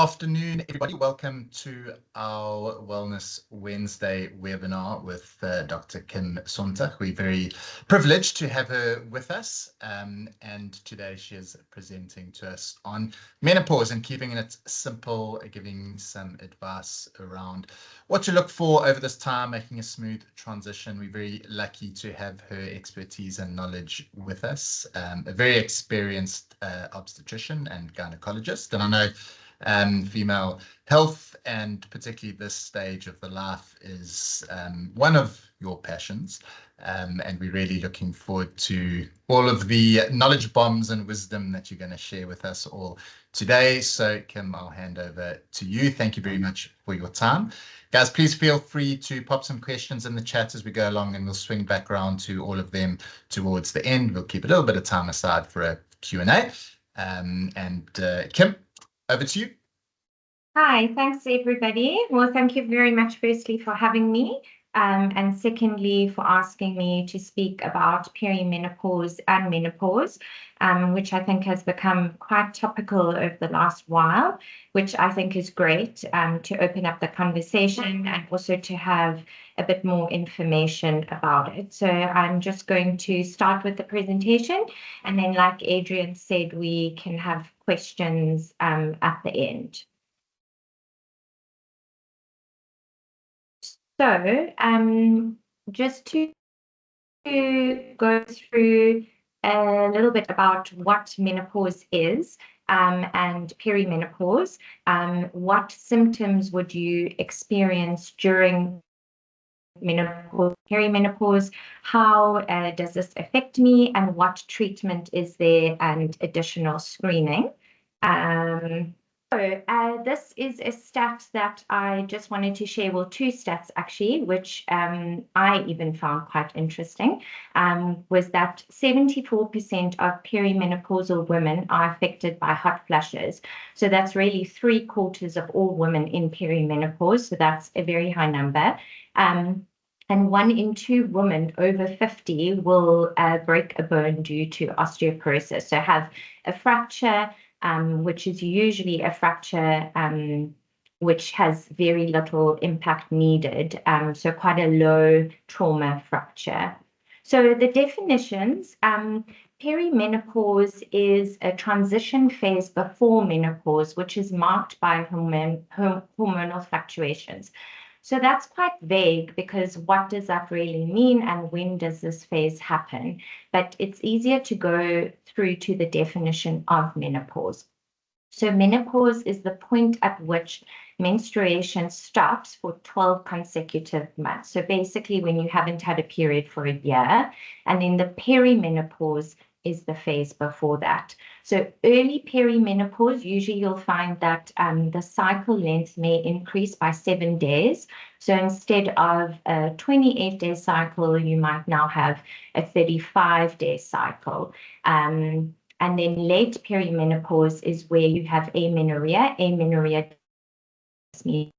Afternoon, everybody. Welcome to our Wellness Wednesday webinar with Dr. Kim Sonta. We're very privileged to have her with us, and today she is presenting to us on menopause and keeping it simple, giving some advice around what to look for over this time, making a smooth transition. We're very lucky to have her expertise and knowledge with us, a very experienced obstetrician and gynecologist, and I know female health, and particularly this stage of the life, is one of your passions, and we're really looking forward to all of the knowledge bombs and wisdom that you're going to share with us all today. So Kim, I'll hand over to you. Thank you very much for your time. Guys, please feel free to pop some questions in the chat as we go along, and we'll swing back around to all of them towards the end. We'll keep a little bit of time aside for a Q&A. Kim, over to you. Hi, thanks everybody. Well, thank you very much firstly for having me, and secondly for asking me to speak about perimenopause and menopause, which I think has become quite topical over the last while, which I think is great to open up the conversation and also to have a bit more information about it. So I'm just going to start with the presentation, and then like Adrian said, we can have questions at the end. So just to go through a little bit about what menopause is and perimenopause, what symptoms would you experience during menopause, perimenopause, how does this affect me, and what treatment is there and additional screening. This is a stat that I just wanted to share, well, two stats actually, which I even found quite interesting, was that 74% of perimenopausal women are affected by hot flushes. So that's really 3/4 of all women in perimenopause, so that's a very high number. And 1 in 2 women over 50 will break a bone due to osteoporosis, so have a fracture, which is usually a fracture which has very little impact needed, so quite a low trauma fracture. So the definitions, perimenopause is a transition phase before menopause, which is marked by hormonal fluctuations. So that's quite vague, because what does that really mean and when does this phase happen? But it's easier to go through to the definition of menopause. So menopause is the point at which menstruation stops for 12 consecutive months. So basically when you haven't had a period for a year, and then the perimenopause is the phase before that. So early perimenopause, usually you'll find that the cycle length may increase by 7 days. So instead of a 28-day cycle, you might now have a 35-day cycle. And then late perimenopause is where you have amenorrhea. Amenorrhea means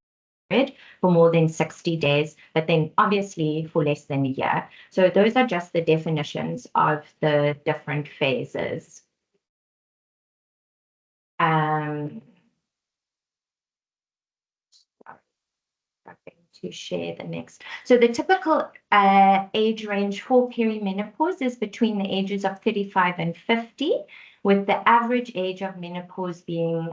for more than 60 days, but then obviously for less than a year. So those are just the definitions of the different phases. To share the next. So the typical age range for perimenopause is between the ages of 35 and 50, with the average age of menopause being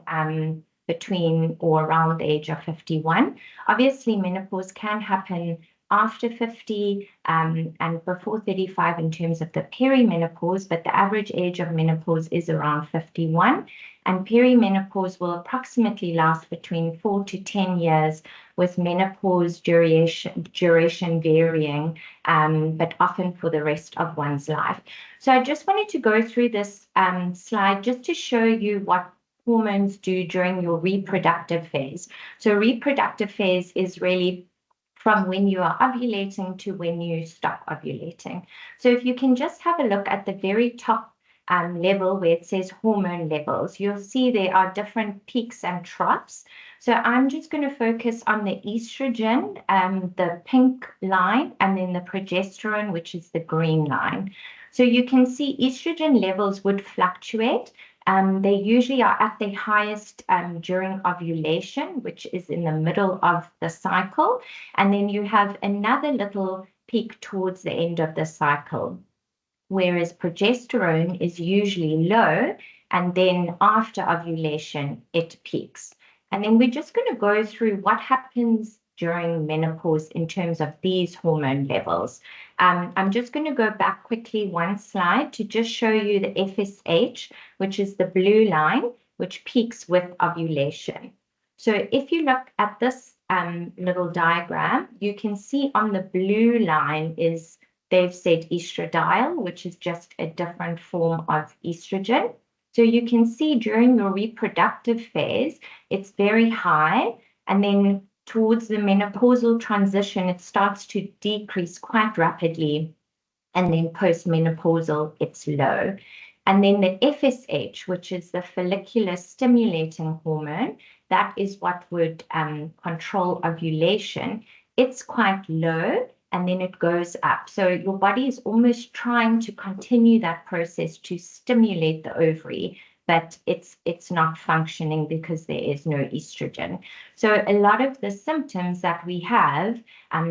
between or around the age of 51. Obviously, menopause can happen after 50 and before 35 in terms of the perimenopause, but the average age of menopause is around 51. And perimenopause will approximately last between 4 to 10 years, with menopause duration varying, but often for the rest of one's life. So I just wanted to go through this slide just to show you what hormones do during your reproductive phase. So reproductive phase is really from when you are ovulating to when you stop ovulating. So if you can just have a look at the very top level where it says hormone levels, you'll see there are different peaks and troughs. So I'm just going to focus on the estrogen, the pink line, and then the progesterone, which is the green line. So you can see estrogen levels would fluctuate They usually are at their highest during ovulation, which is in the middle of the cycle. And then you have another little peak towards the end of the cycle, whereas progesterone is usually low, and then after ovulation, it peaks. And then we're just going to go through what happens during menopause in terms of these hormone levels. I'm just going to go back quickly one slide to just show you the FSH, which is the blue line, which peaks with ovulation. So if you look at this little diagram, you can see on the blue line is, they've said estradiol, which is just a different form of estrogen. So you can see during your reproductive phase, it's very high. And then towards the menopausal transition, it starts to decrease quite rapidly. And then postmenopausal, it's low. And then the FSH, which is the follicular stimulating hormone, that is what would control ovulation. It's quite low, and then it goes up. So your body is almost trying to continue that process to stimulate the ovary, but it's not functioning because there is no estrogen. So a lot of the symptoms that we have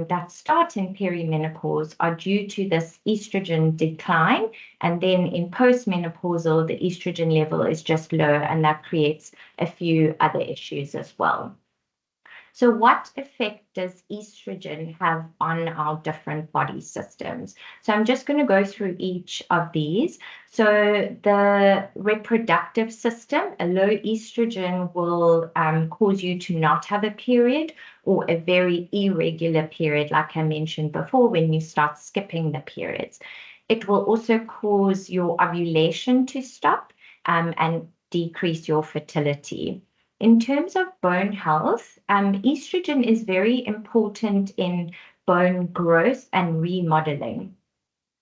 that start in perimenopause are due to this estrogen decline, and then in postmenopausal, the estrogen level is just low, and that creates a few other issues as well. So what effect does estrogen have on our different body systems? So I'm just going to go through each of these. So the reproductive system, a low estrogen will cause you to not have a period, or a very irregular period, like I mentioned before, when you start skipping the periods. It will also cause your ovulation to stop and decrease your fertility. In terms of bone health, estrogen is very important in bone growth and remodeling.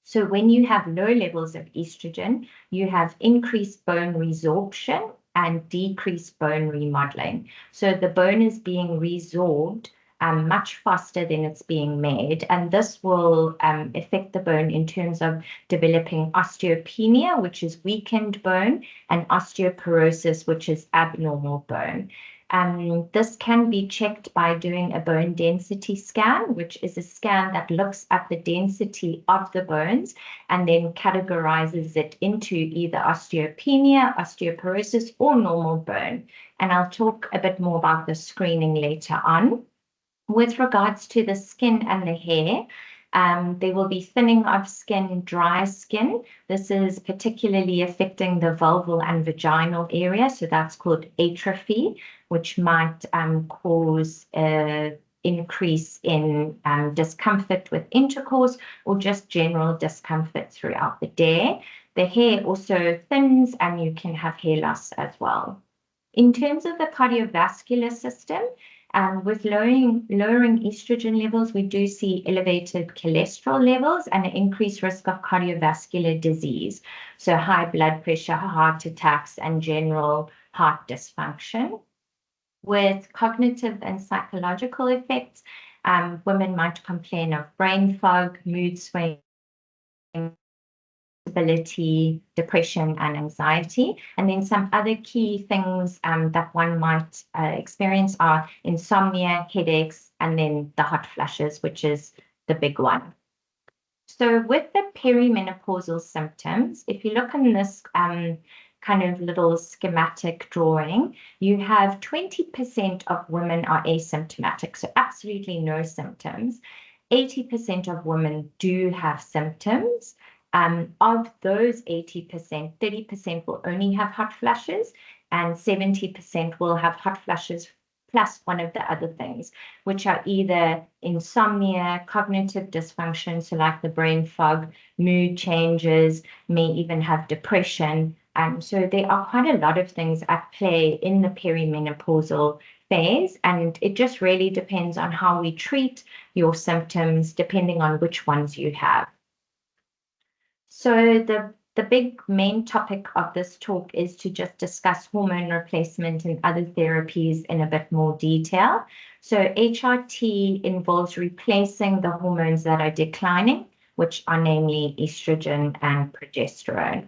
So when you have low levels of estrogen, you have increased bone resorption and decreased bone remodeling. So the bone is being resorbed much faster than it's being made. And this will affect the bone in terms of developing osteopenia, which is weakened bone, and osteoporosis, which is abnormal bone. This can be checked by doing a bone density scan, which is a scan that looks at the density of the bones and then categorizes it into either osteopenia, osteoporosis, or normal bone. And I'll talk a bit more about the screening later on. With regards to the skin and the hair, there will be thinning of skin, dry skin. This is particularly affecting the vulval and vaginal area, so that's called atrophy, which might cause an increase in discomfort with intercourse, or just general discomfort throughout the day. The hair also thins, and you can have hair loss as well. In terms of the cardiovascular system, with lowering estrogen levels, we do see elevated cholesterol levels and an increased risk of cardiovascular disease. So high blood pressure, heart attacks, and general heart dysfunction. With cognitive and psychological effects, women might complain of brain fog, mood swings, depression, and anxiety. And then some other key things that one might experience are insomnia, headaches, and then the hot flushes, which is the big one. So with the perimenopausal symptoms, if you look in this kind of little schematic drawing, you have 20% of women are asymptomatic, so absolutely no symptoms. 80% of women do have symptoms. Of those 80%, 30% will only have hot flushes, and 70% will have hot flushes plus one of the other things, which are either insomnia, cognitive dysfunction, so like the brain fog, mood changes, may even have depression. So there are quite a lot of things at play in the perimenopausal phase, and it just really depends on how we treat your symptoms, depending on which ones you have. So the big main topic of this talk is to just discuss hormone replacement and other therapies in a bit more detail. So HRT involves replacing the hormones that are declining, which are namely estrogen and progesterone.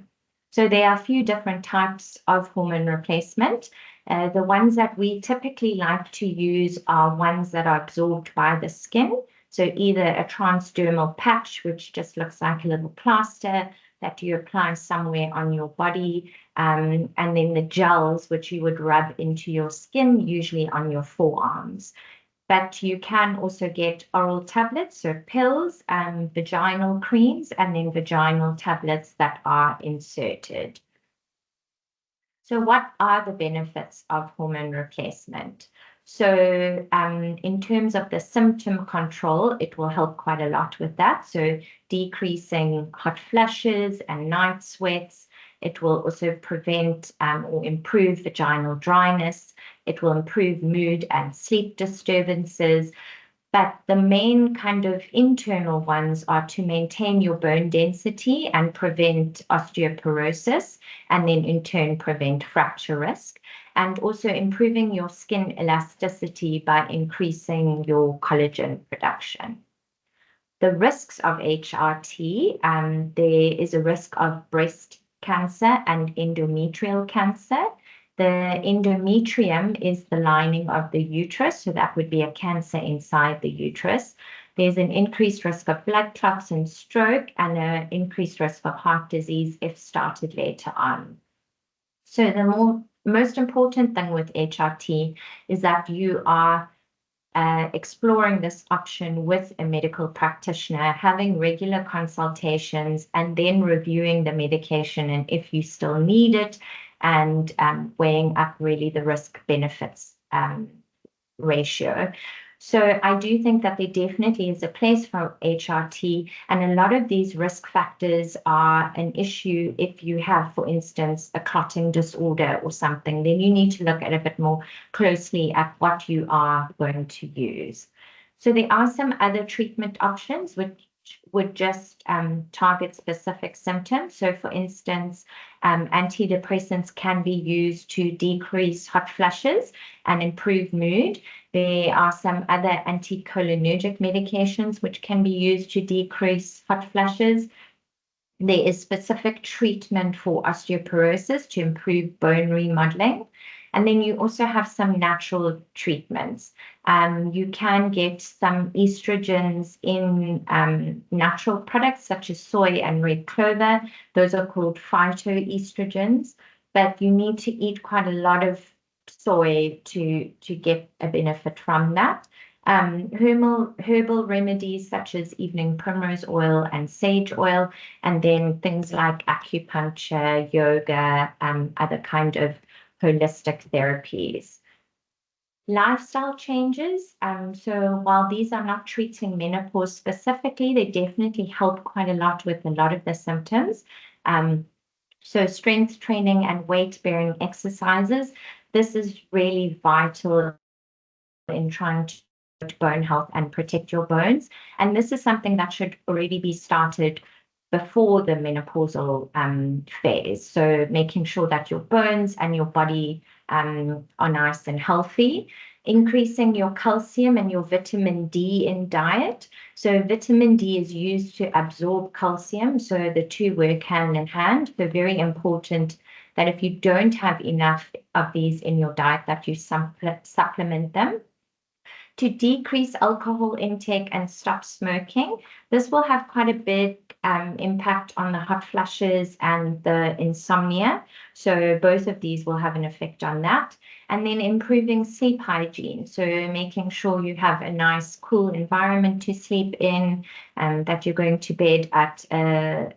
So there are a few different types of hormone replacement. The ones that we typically like to use are ones that are absorbed by the skin. So either a transdermal patch, which just looks like a little plaster that you apply somewhere on your body, and then the gels, which you would rub into your skin, usually on your forearms. But you can also get oral tablets, so pills, vaginal creams, and then vaginal tablets that are inserted. So what are the benefits of hormone replacement? So in terms of the symptom control, it will help quite a lot with that. So decreasing hot flushes and night sweats. It will also prevent or improve vaginal dryness. It will improve mood and sleep disturbances. But the main kind of internal ones are to maintain your bone density and prevent osteoporosis, and then in turn prevent fracture risk, and also improving your skin elasticity by increasing your collagen production. The risks of HRT, there is a risk of breast cancer and endometrial cancer. The endometrium is the lining of the uterus, so that would be a cancer inside the uterus. There's an increased risk of blood clots and stroke, and an increased risk of heart disease if started later on. So the most important thing with HRT is that you are exploring this option with a medical practitioner, having regular consultations, and then reviewing the medication and if you still need it, and weighing up really the risk benefits ratio. So I do think that there definitely is a place for HRT, and a lot of these risk factors are an issue if you have, for instance, a clotting disorder or something, then you need to look at a bit more closely at what you are going to use. So there are some other treatment options which would just target specific symptoms. So for instance, antidepressants can be used to decrease hot flushes and improve mood. There are some other anticholinergic medications which can be used to decrease hot flushes. There is specific treatment for osteoporosis to improve bone remodeling. And then you also have some natural treatments. You can get some estrogens in natural products such as soy and red clover. Those are called phytoestrogens, but you need to eat quite a lot of soy to get a benefit from that. Herbal remedies such as evening primrose oil and sage oil, and then things like acupuncture, yoga, other kind of holistic therapies. Lifestyle changes. So while these are not treating menopause specifically, they definitely help quite a lot with a lot of the symptoms. So strength training and weight-bearing exercises. This is really vital in trying to bone health and protect your bones. And this is something that should already be started before the menopausal phase. So making sure that your bones and your body are nice and healthy. Increasing your calcium and your vitamin D in diet. So vitamin D is used to absorb calcium. So the two work hand in hand. So very important that if you don't have enough of these in your diet, that you supplement them. To decrease alcohol intake and stop smoking. This will have quite a big impact on the hot flushes and the insomnia. So both of these will have an effect on that. And then improving sleep hygiene. So making sure you have a nice, cool environment to sleep in, and that you're going to bed at a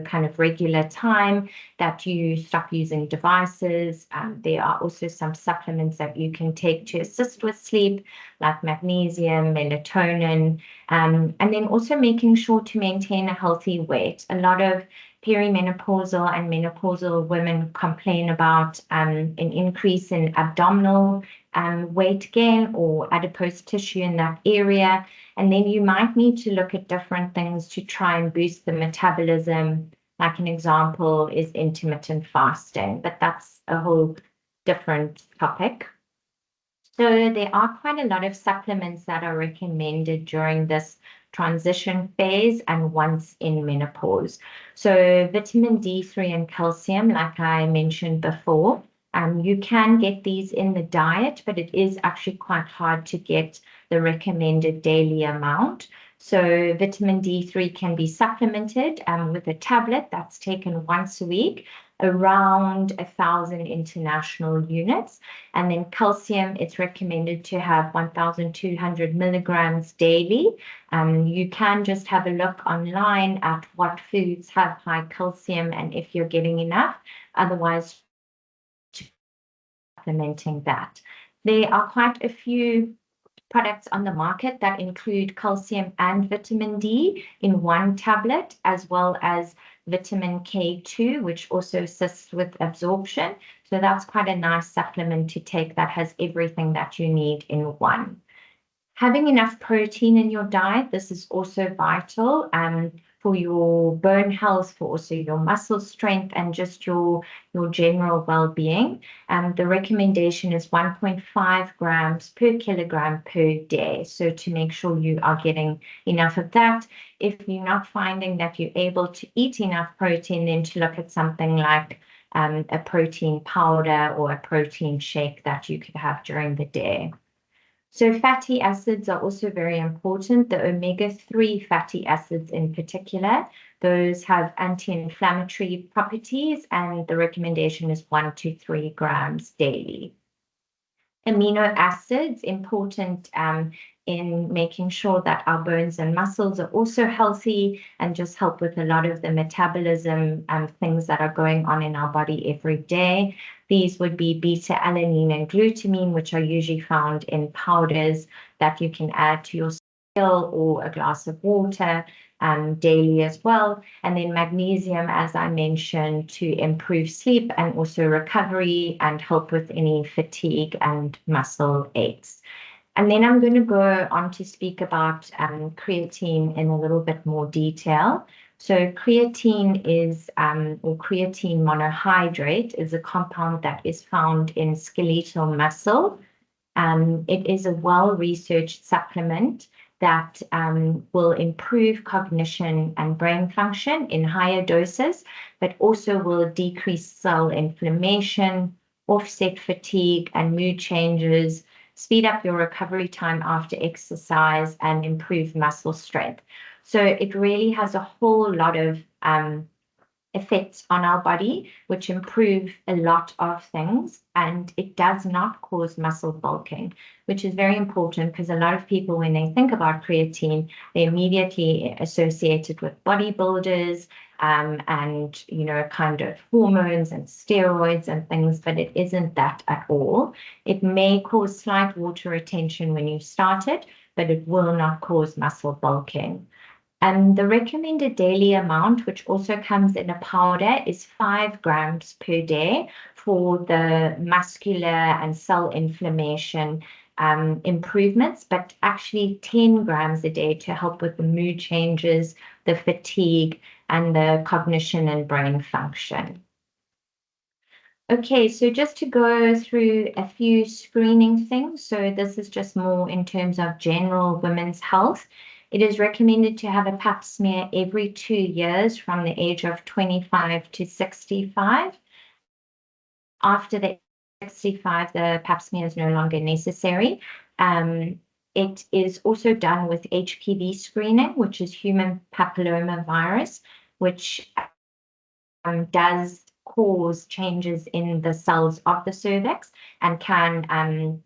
kind of regular time, that you stop using devices. There are also some supplements that you can take to assist with sleep, like magnesium, melatonin, and then also making sure to maintain a healthy weight. A lot of perimenopausal and menopausal women complain about an increase in abdominal weight gain or adipose tissue in that area. And then you might need to look at different things to try and boost the metabolism. Like an example is intermittent fasting, but that's a whole different topic. So there are quite a lot of supplements that are recommended during this transition phase and once in menopause. So vitamin D3 and calcium, like I mentioned before, you can get these in the diet, but it is actually quite hard to get the recommended daily amount. So vitamin D3 can be supplemented with a tablet that's taken once a week, around 1,000 international units. And then calcium, it's recommended to have 1,200 milligrams daily. You can just have a look online at what foods have high calcium and if you're getting enough. Otherwise, supplementing that. There are quite a few products on the market that include calcium and vitamin D in one tablet, as well as vitamin K2, which also assists with absorption. So that's quite a nice supplement to take that has everything that you need in one. Having enough protein in your diet, this is also vital for your bone health, for also your muscle strength, and just your general well-being. The recommendation is 1.5 grams per kilogram per day. So to make sure you are getting enough of that. If you're not finding that you're able to eat enough protein, then to look at something like a protein powder or a protein shake that you could have during the day. So fatty acids are also very important. The omega-3 fatty acids in particular, those have anti-inflammatory properties, and the recommendation is 1 to 3 grams daily. Amino acids, important in making sure that our bones and muscles are also healthy and just help with a lot of the metabolism and things that are going on in our body every day. These would be beta-alanine and glutamine, which are usually found in powders that you can add to your cereal or a glass of water daily as well. And then magnesium, as I mentioned, to improve sleep and also recovery and help with any fatigue and muscle aches. And then I'm going to go on to speak about creatine in a little bit more detail. So creatine is, or creatine monohydrate, is a compound that is found in skeletal muscle. It is a well-researched supplement that will improve cognition and brain function in higher doses, but also will decrease cell inflammation, offset fatigue and mood changes, speed up your recovery time after exercise, and improve muscle strength. So it really has a whole lot of effects on our body, which improve a lot of things, and it does not cause muscle bulking, which is very important because a lot of people, when they think about creatine, they immediately associate it with bodybuilders and, you know, kind of hormones and steroids and things, but it isn't that at all. It may cause slight water retention when you start it, but it will not cause muscle bulking. And the recommended daily amount, which also comes in a powder, is 5 grams per day for the muscular and cell inflammation improvements, but actually 10 grams a day to help with the mood changes, the fatigue, and the cognition and brain function. Okay, so just to go through a few screening things. So this is just more in terms of general women's health. It is recommended to have a pap smear every 2 years from the age of 25 to 65. After the 65, the pap smear is no longer necessary. It is also done with HPV screening, which is human papilloma virus, which does cause changes in the cells of the cervix and can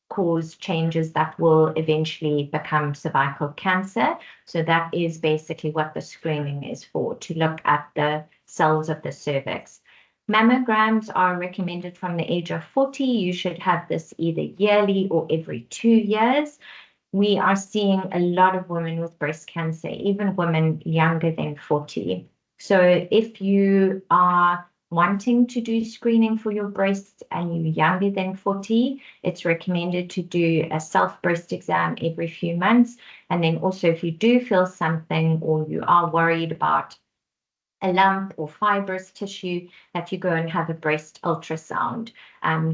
cause changes that will eventually become cervical cancer. So that is basically what the screening is for, to look at the cells of the cervix. Mammograms are recommended from the age of 40. You should have this either yearly or every 2 years. We are seeing a lot of women with breast cancer, even women younger than 40. So if you are wanting to do screening for your breasts and you're younger than 40, it's recommended to do a self-breast exam every few months. And then also if you do feel something or you are worried about a lump or fibrous tissue, that you go and have a breast ultrasound.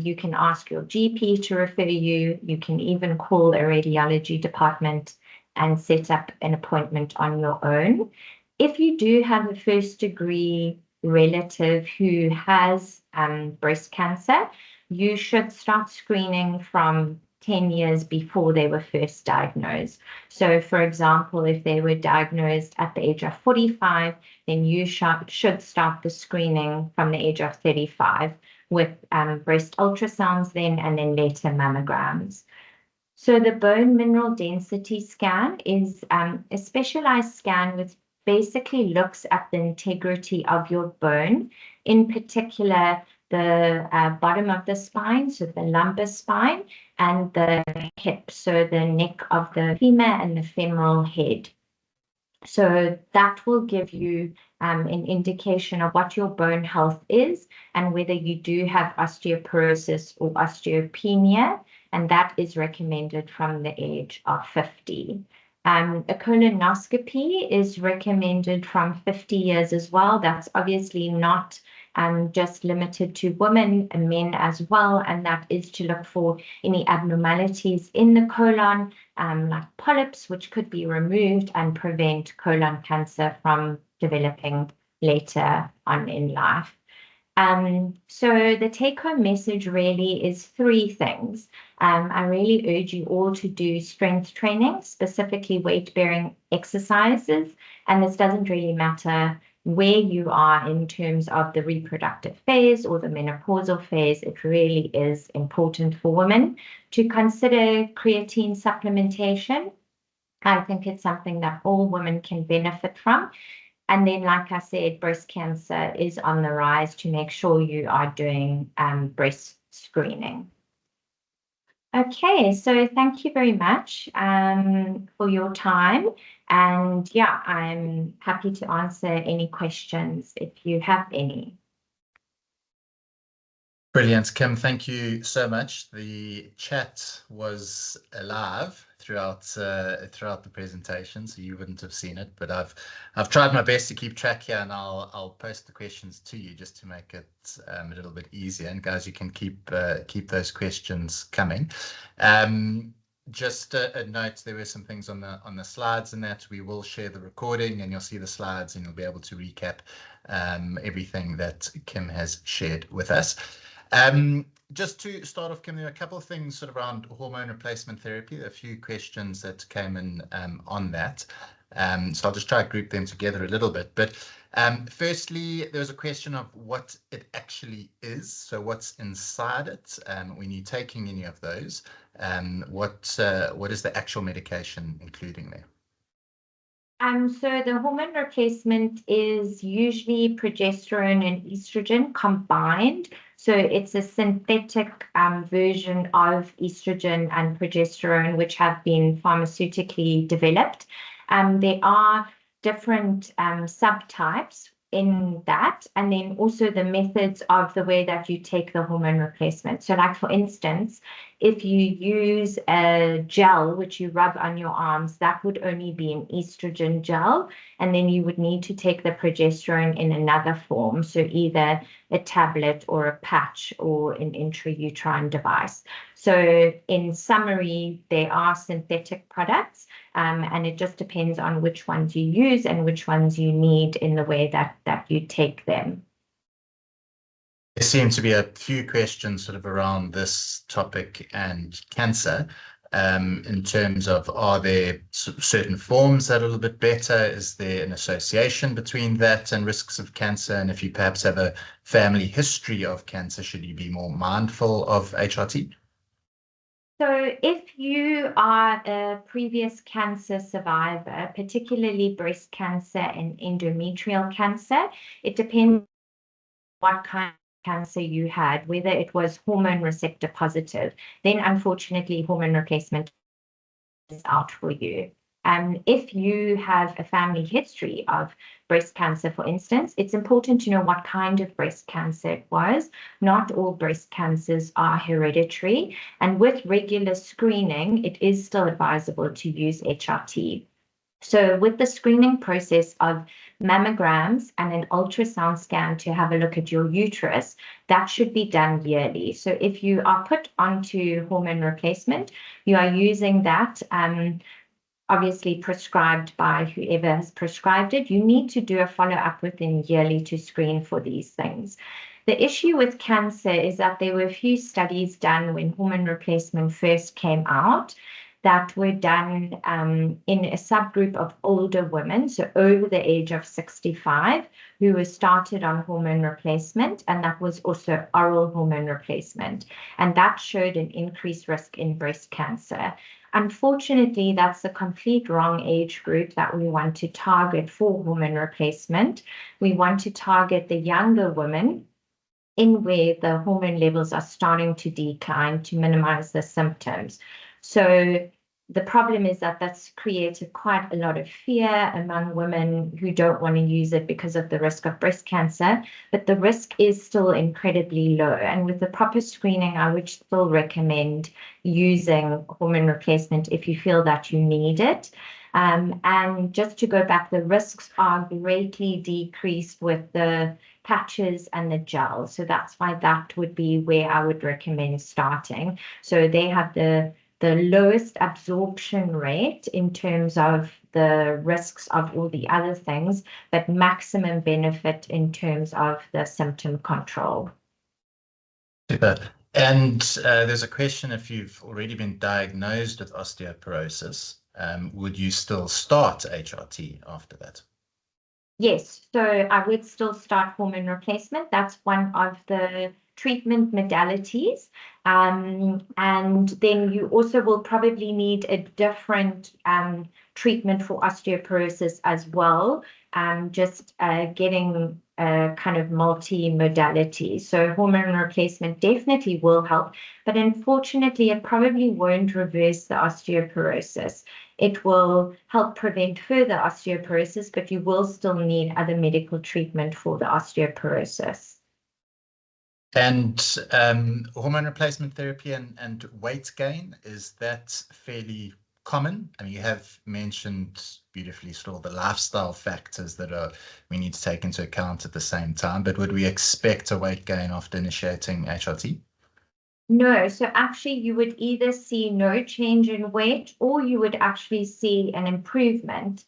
You can ask your GP to refer you. You can even call a radiology department and set up an appointment on your own. If you do have a first-degree relative who has breast cancer, you should start screening from 10 years before they were first diagnosed. So, for example, if they were diagnosed at the age of 45, then you should start the screening from the age of 35 with breast ultrasounds then, and then later mammograms. So the bone mineral density scan is a specialized scan which basically looks at the integrity of your bone, in particular the bottom of the spine, so the lumbar spine, and the hip, so the neck of the femur and the femoral head. So that will give you an indication of what your bone health is and whether you do have osteoporosis or osteopenia, and that is recommended from the age of 50. A colonoscopy is recommended from 50 years as well. That's obviously not just limited to women and men as well, and that is to look for any abnormalities in the colon, like polyps, which could be removed and prevent colon cancer from developing later on in life. So the take-home message really is three things. I really urge you all to do strength training, specifically weight-bearing exercises, and this doesn't really matter where you are in terms of the reproductive phase or the menopausal phase. It really is important for women to consider creatine supplementation. I think it's something that all women can benefit from. And then, like I said, breast cancer is on the rise, to make sure you are doing breast screening. Okay, so thank you very much for your time. And yeah, I'm happy to answer any questions if you have any. Brilliant, Kim. Thank you so much. The chat was alive throughout the presentation, so you wouldn't have seen it. But I've tried my best to keep track here, and I'll post the questions to you just to make it a little bit easier. And guys, you can keep those questions coming. Just a note: there were some things on the slides, and that we will share the recording, and you'll see the slides, and you'll be able to recap everything that Kim has shared with us. Just to start off, Kim, there are a couple of things sort of around hormone replacement therapy. A few questions that came in on that. So I'll just try to group them together a little bit. But firstly, there was a question of what it actually is. So what's inside it when you're taking any of those? What is the actual medication including there? So the hormone replacement is usually progesterone and estrogen combined. So it's a synthetic version of estrogen and progesterone, which have been pharmaceutically developed. There are different subtypes in that, and then also the methods of the way that you take the hormone replacement. So like, for instance, if you use a gel which you rub on your arms, that would only be an estrogen gel, and then you would need to take the progesterone in another form, so either a tablet or a patch or an intrauterine device. So in summary, they are synthetic products, and it just depends on which ones you use and which ones you need in the way that you take them. There seem to be a few questions sort of around this topic and cancer, in terms of, are there certain forms that are a little bit better? Is there an association between that and risks of cancer? And if you perhaps have a family history of cancer, should you be more mindful of HRT? So if you are a previous cancer survivor, particularly breast cancer and endometrial cancer, it depends what kind of cancer you had, whether it was hormone receptor positive, then unfortunately hormone replacement is out for you. If you have a family history of breast cancer, for instance, it's important to know what kind of breast cancer it was. Not all breast cancers are hereditary, and with regular screening, it is still advisable to use HRT. So with the screening process of mammograms and an ultrasound scan to have a look at your uterus, that should be done yearly. So if you are put onto hormone replacement, you are using that obviously prescribed by whoever has prescribed it, you need to do a follow-up with them yearly to screen for these things. The issue with cancer is that there were a few studies done when hormone replacement first came out that were done in a subgroup of older women, so over the age of 65, who were started on hormone replacement, and that was also oral hormone replacement. And that showed an increased risk in breast cancer. Unfortunately, that's the complete wrong age group that we want to target for hormone replacement. We want to target the younger women in where the hormone levels are starting to decline to minimize the symptoms. So the problem is that that's created quite a lot of fear among women who don't want to use it because of the risk of breast cancer, but the risk is still incredibly low. And with the proper screening, I would still recommend using hormone replacement if you feel that you need it. And just to go back, the risks are greatly decreased with the patches and the gel. So that's why that would be where I would recommend starting. So they have the lowest absorption rate in terms of the risks of all the other things, but maximum benefit in terms of the symptom control. Super. And there's a question, if you've already been diagnosed with osteoporosis, would you still start HRT after that? Yes, so I would still start hormone replacement. That's one of the treatment modalities. And then you also will probably need a different treatment for osteoporosis as well, just getting a kind of multi-modality. So hormone replacement definitely will help, but unfortunately, it probably won't reverse the osteoporosis. It will help prevent further osteoporosis, but you will still need other medical treatment for the osteoporosis. And hormone replacement therapy and weight gain, is that fairly common? I mean, you have mentioned beautifully sort of the lifestyle factors that we need to take into account at the same time, but would we expect a weight gain after initiating HRT? No, so actually you would either see no change in weight or you would actually see an improvement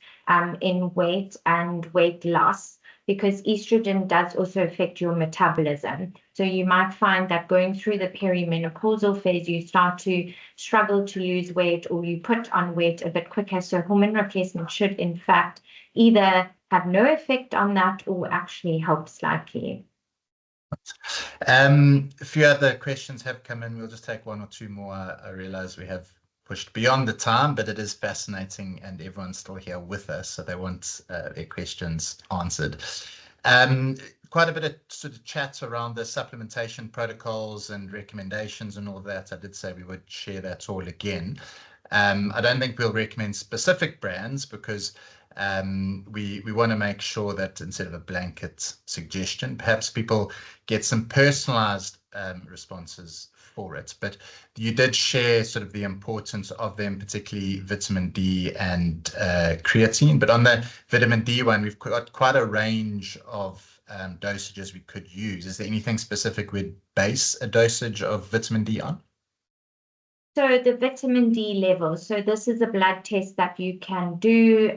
in weight and weight loss, because estrogen does also affect your metabolism. So you might find that going through the perimenopausal phase, you start to struggle to lose weight or you put on weight a bit quicker. So hormone replacement should in fact either have no effect on that or actually help slightly. A few other questions have come in. We'll just take one or two more. I realize we have pushed beyond the time, but it is fascinating and everyone's still here with us, so they want their questions answered. Quite a bit of sort of chat around the supplementation protocols and recommendations and all that. I did say we would share that all again. I don't think we'll recommend specific brands because we want to make sure that instead of a blanket suggestion, perhaps people get some personalized responses for it. But you did share sort of the importance of them, particularly vitamin D and creatine. But on the vitamin D one, we've got quite a range of dosages we could use. Is there anything specific we'd base a dosage of vitamin D on? So the vitamin D levels, so this is a blood test that you can do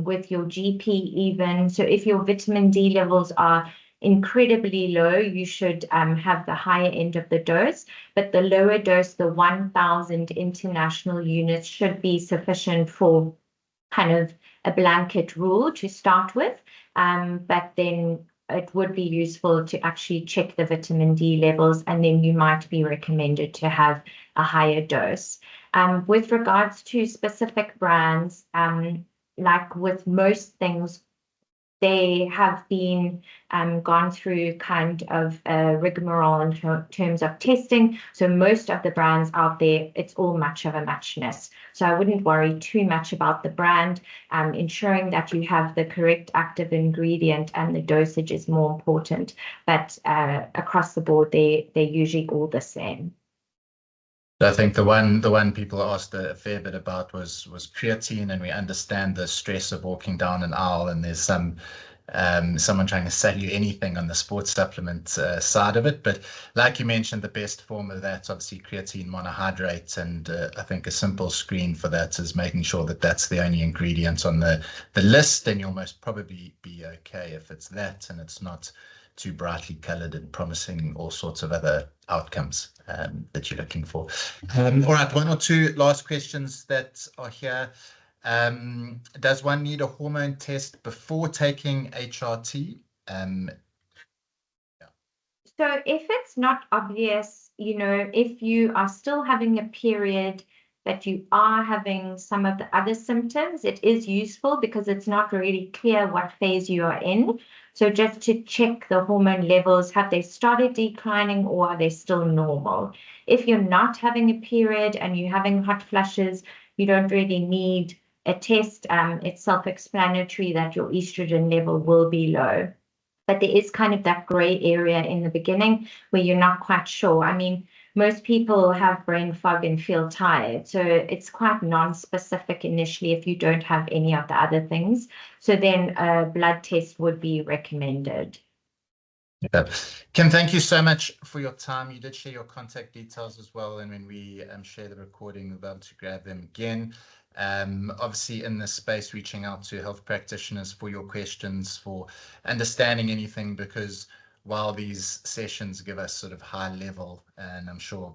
with your GP even. So if your vitamin D levels are incredibly low, you should have the higher end of the dose, but the lower dose, the 1,000 international units, should be sufficient for kind of a blanket rule to start with. But then it would be useful to actually check the vitamin D levels, and then you might be recommended to have a higher dose. With regards to specific brands, like with most things, they have been gone through kind of a rigmarole in terms of testing. So most of the brands out there, it's all much of a muchness. So I wouldn't worry too much about the brand. Ensuring that you have the correct active ingredient and the dosage is more important. But across the board, they're usually all the same. I think the one people asked a fair bit about was creatine, and we understand the stress of walking down an aisle, and there's some someone trying to sell you anything on the sports supplement side of it. But like you mentioned, the best form of that, obviously creatine monohydrate, and I think a simple screen for that is making sure that that's the only ingredient on the list, and you'll most probably be okay if it's that and it's not too brightly colored and promising all sorts of other outcomes that you're looking for. All right, one or two last questions that are here. Does one need a hormone test before taking HRT? So if it's not obvious, if you are still having a period, but you are having some of the other symptoms, it is useful because it's not really clear what phase you are in. So just to check the hormone levels, have they started declining or are they still normal? If you're not having a period and you're having hot flushes, you don't really need a test. It's self-explanatory that your estrogen level will be low. But there is kind of that gray area in the beginning where you're not quite sure. I mean, most people have brain fog and feel tired. So it's quite non-specific initially if you don't have any of the other things. So then a blood test would be recommended. Yeah. Kim, thank you so much for your time. You did share your contact details as well. And when we share the recording, we'll be able to grab them again. Obviously, in this space, reaching out to health practitioners for your questions, for understanding anything, because while these sessions give us sort of high level, and I'm sure,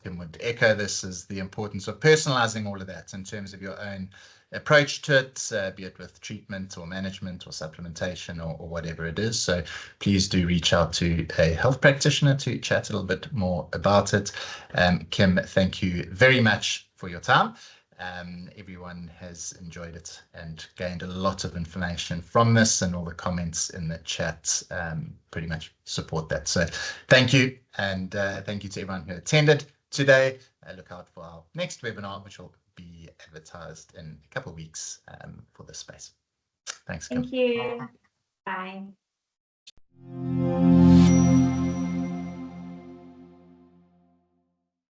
Kim would echo this, is the importance of personalizing all of that in terms of your own approach to it, be it with treatment or management or supplementation or whatever it is. So please do reach out to a health practitioner to chat a little bit more about it. Kim, thank you very much for your time. Everyone has enjoyed it and gained a lot of information from this, and all the comments in the chat pretty much support that. So thank you, and thank you to everyone who attended today. Look out for our next webinar, which will be advertised in a couple of weeks for this space. Thanks, Kim. Thank you. Bye.